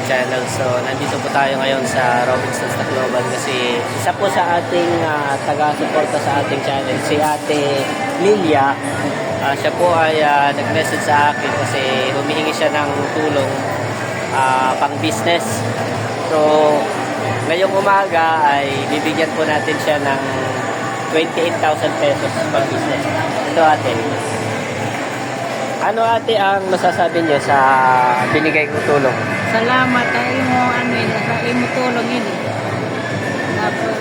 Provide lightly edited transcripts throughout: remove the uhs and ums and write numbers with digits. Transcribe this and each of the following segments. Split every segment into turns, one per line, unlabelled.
channel. So, nandito po tayo ngayon sa Robinsons Tacloban kasi isa po sa ating taga-suporta sa ating channel, si Ate Lilia. Siya po ay nag-message sa akin kasi humihingi siya ng tulong pang business. So, ngayong umaga ay bibigyan po natin siya ng 28,000 pesos pang business. Ito, ate. Ano, ate, ang masasabi niyo sa binigay kong tulong?
Salamat ay mo sa imo tulong ini.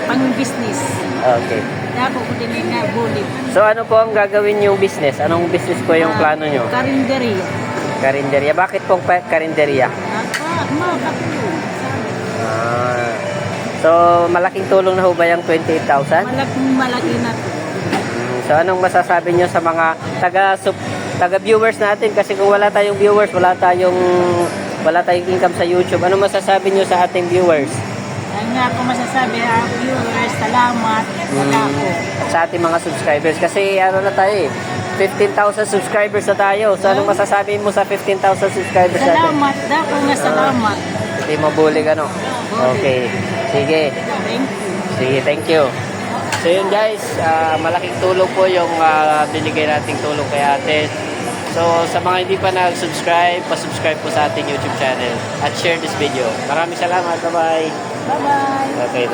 Pang business.
Okay.
Dapo ko din nga bulit.
So, ano po ang gagawin yung business? Anong business po yung plano nyo?
Karinderya.
Karinderya. Bakit pong karinderya?
Makatulong.
So, malaking tulong na ho ba yung 28,000?
Malaki na to.
So, anong masasabi nyo sa mga taga-viewers natin? Kasi kung wala tayong viewers, wala tayong income sa YouTube. Anong masasabi nyo sa ating viewers?
Ang nga ako masasabi, viewers, salamat. Wala ko.
Sa ating mga subscribers. Kasi ano na tayo eh, 15,000 subscribers na tayo. So, anong masasabi mo sa 15,000 subscribers natin?
Salamat. Dapo nga salamat.
Hindi mabulig ano? Okay. Sige.
Thank you.
Sige, thank you. So yun guys, malaking tulong po yung binigay nating tulong kay ate. So sa mga hindi pa nag-subscribe, pa-subscribe po sa ating YouTube channel at share this video. Maraming salamat. Bye-bye.
Bye-bye.
Okay.